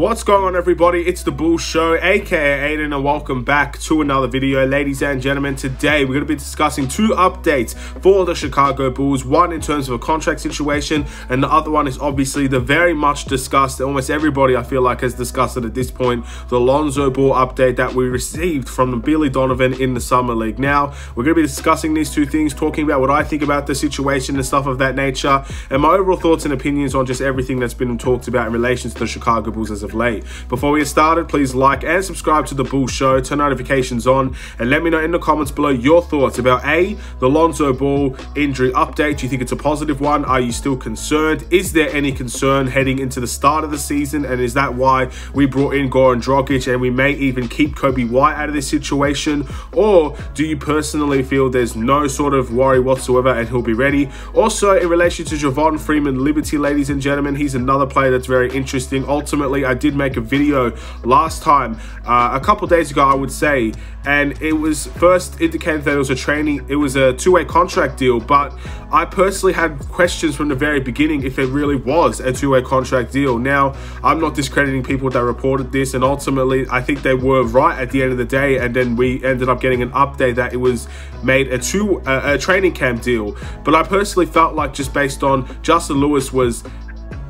What's going on, everybody? It's the Bull Show, aka Aidan, and welcome back to another video. Ladies and gentlemen, today we're going to be discussing two updates for the Chicago Bulls. One in terms of a contract situation, and the other one is obviously the very much discussed, almost everybody I feel like has discussed it at this point, the Lonzo Ball update that we received from Billy Donovan in the Summer League. Now, we're going to be discussing these two things, talking about what I think about the situation and stuff of that nature, and my overall thoughts and opinions on just everything that's been talked about in relation to the Chicago Bulls as of late. Before we get started, please like and subscribe to the Bull Show, turn notifications on, and let me know in the comments below your thoughts about the Lonzo Ball injury update. Do you think it's a positive one? Are you still concerned? Is there any concern heading into the start of the season, and is that why we brought in Goran Dragic and we may even keep Kobe White out of this situation? Or do you personally feel there's no sort of worry whatsoever and he'll be ready? Also, in relation to Javon Freeman-Liberty, ladies and gentlemen, he's another player that's very interesting. Ultimately, I did make a video last time, a couple days ago, I would say, and it was first indicated that it was a two-way contract deal, but I personally had questions from the very beginning if it really was a two-way contract deal. Now, I'm not discrediting people that reported this, and ultimately I think they were right at the end of the day, and then we ended up getting an update that it was made a training camp deal. But I personally felt like, just based on Justin Lewis was,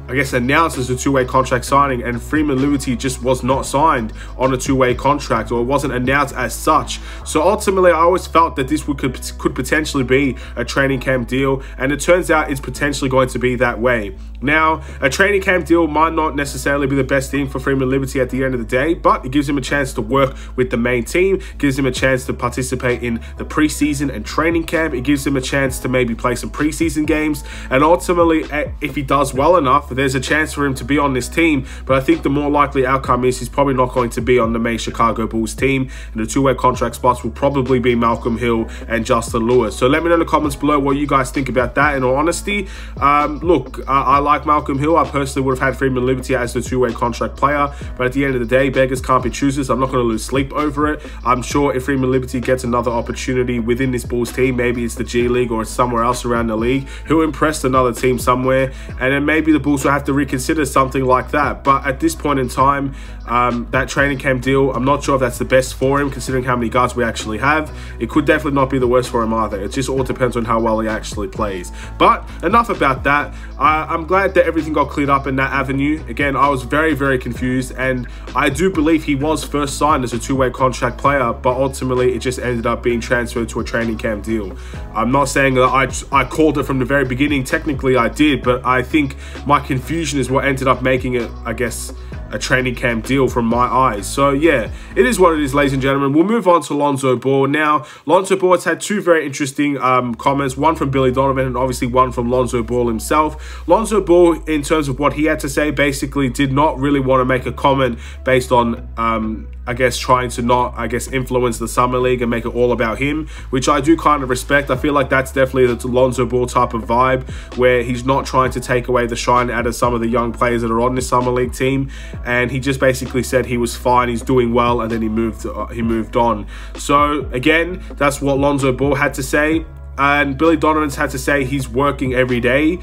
I guess, announced as a two-way contract signing, and Freeman-Liberty just was not signed on a two-way contract, or it wasn't announced as such. So ultimately, I always felt that this could potentially be a training camp deal, and it turns out it's potentially going to be that way. Now, a training camp deal might not necessarily be the best thing for Freeman-Liberty at the end of the day, but it gives him a chance to work with the main team, gives him a chance to participate in the preseason and training camp. It gives him a chance to maybe play some preseason games, and ultimately, if he does well enough, there's a chance for him to be on this team. But I think the more likely outcome is he's probably not going to be on the main Chicago Bulls team, and the two-way contract spots will probably be Malcolm Hill and Justin Lewis. So let me know in the comments below what you guys think about that. In all honesty, look, I like Malcolm Hill. I personally would have had Freeman-Liberty as the two-way contract player, but at the end of the day, beggars can't be choosers. I'm not going to lose sleep over it. I'm sure if Freeman-Liberty gets another opportunity within this Bulls team, maybe it's the G League or it's somewhere else around the league, he'll impress another team somewhere, and then maybe the Bulls will have to reconsider something like that. But at this point in time, that training camp deal, I'm not sure if that's the best for him, considering how many guards we actually have. It could definitely not be the worst for him either. It just all depends on how well he actually plays. But enough about that. I'm glad that everything got cleared up in that avenue. Again, I was very, very confused, and I do believe he was first signed as a two-way contract player, but ultimately it just ended up being transferred to a training camp deal. I'm not saying that I called it from the very beginning. Technically I did, but I think my confusion is what ended up making it, I guess, a training camp deal from my eyes. So yeah, it is what it is, ladies and gentlemen. We'll move on to Lonzo Ball. Now, Lonzo Ball has had two very interesting comments, one from Billy Donovan and obviously one from Lonzo Ball himself. Lonzo Ball, in terms of what he had to say, basically did not really want to make a comment based on I guess trying to not, I guess, influence the Summer League and make it all about him, which I do kind of respect. I feel like that's definitely the Lonzo Ball type of vibe, where he's not trying to take away the shine out of some of the young players that are on this Summer League team, and he just basically said he was fine, he's doing well, and then he moved on. So again, that's what Lonzo Ball had to say. And Billy Donovan's had to say he's working every day,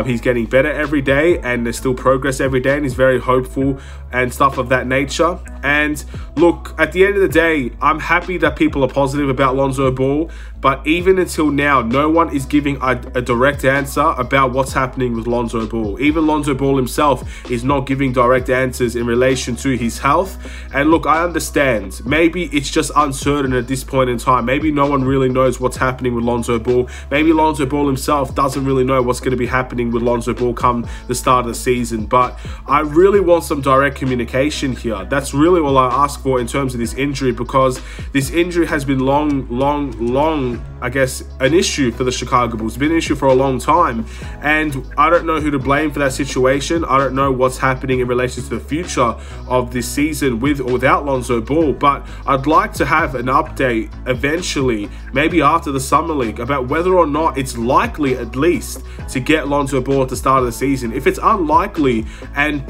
he's getting better every day, and there's still progress every day, and he's very hopeful and stuff of that nature. And look, at the end of the day, I'm happy that people are positive about Lonzo Ball, but even until now, no one is giving a direct answer about what's happening with Lonzo Ball. Even Lonzo Ball himself is not giving direct answers in relation to his health. And look, I understand, maybe it's just uncertain at this point in time. Maybe no one really knows what's happening with Lonzo Ball. Maybe Lonzo Ball himself doesn't really know what's going to be happening with Lonzo Ball come the start of the season. But I really want some direct communication here. That's really all I ask for in terms of this injury, because this injury has been long, I guess, an issue for the Chicago Bulls. It's been an issue for a long time, and I don't know who to blame for that situation. I don't know what's happening in relation to the future of this season with or without Lonzo Ball, but I'd like to have an update eventually, maybe after the Summer League, about whether or not it's likely, at least, to get Lonzo Ball at the start of the season. If it's unlikely, and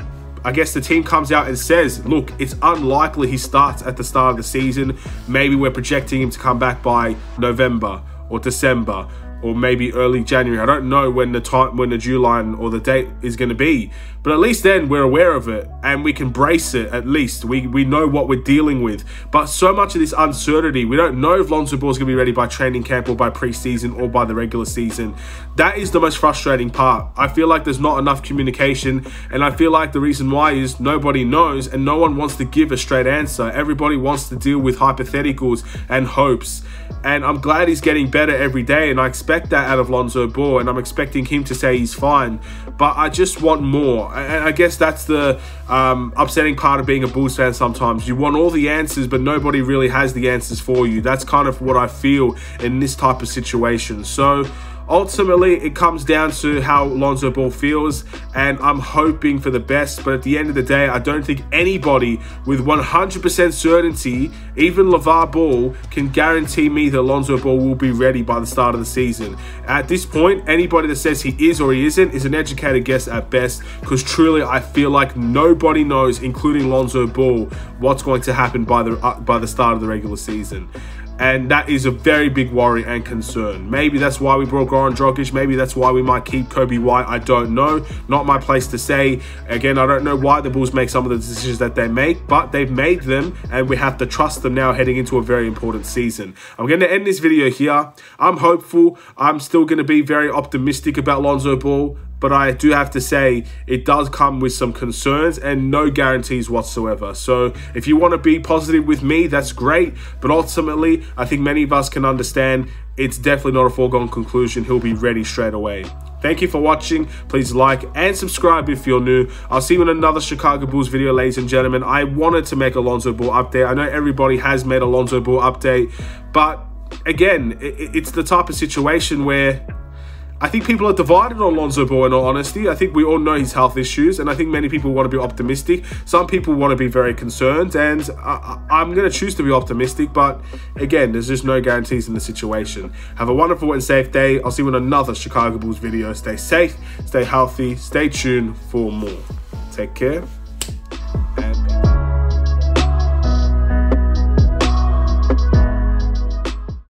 I guess the team comes out and says, look, it's unlikely he starts at the start of the season, maybe we're projecting him to come back by November or December or maybe early January. I don't know when the due line or the date is going to be, but at least then we're aware of it and we can brace it. At least we know what we're dealing with. But so much of this uncertainty, we don't know if Lonzo Ball is going to be ready by training camp or by preseason or by the regular season. That is the most frustrating part. I feel like there's not enough communication, and I feel like the reason why is nobody knows and no one wants to give a straight answer. Everybody wants to deal with hypotheticals and hopes. And I'm glad he's getting better every day, and I expect that out of Lonzo Ball, and I'm expecting him to say he's fine, but I just want more. And I guess that's the upsetting part of being a Bulls fan sometimes. You want all the answers, but nobody really has the answers for you. That's kind of what I feel in this type of situation. So ultimately, it comes down to how Lonzo Ball feels, and I'm hoping for the best. But at the end of the day, I don't think anybody with 100% certainty, even LeVar Ball, can guarantee me that Lonzo Ball will be ready by the start of the season. At this point, anybody that says he is or he isn't is an educated guess at best, because truly I feel like nobody knows, including Lonzo Ball, what's going to happen by the start of the regular season. And that is a very big worry and concern. Maybe that's why we brought Goran Dragic. Maybe that's why we might keep Kobe White. I don't know. Not my place to say. Again, I don't know why the Bulls make some of the decisions that they make, but they've made them, and we have to trust them now heading into a very important season. I'm going to end this video here. I'm hopeful. I'm still going to be very optimistic about Lonzo Ball, but I do have to say it does come with some concerns and no guarantees whatsoever. So if you want to be positive with me, that's great. But ultimately, I think many of us can understand it's definitely not a foregone conclusion. He'll be ready straight away. Thank you for watching. Please like and subscribe if you're new. I'll see you in another Chicago Bulls video, ladies and gentlemen. I wanted to make a Lonzo Ball update. I know everybody has made a Lonzo Ball update, but again, it's the type of situation where I think people are divided on Lonzo Ball, in all honesty. I think we all know his health issues, and I think many people want to be optimistic. Some people want to be very concerned, and I'm going to choose to be optimistic, but again, there's just no guarantees in the situation. Have a wonderful and safe day. I'll see you in another Chicago Bulls video. Stay safe, stay healthy, stay tuned for more. Take care.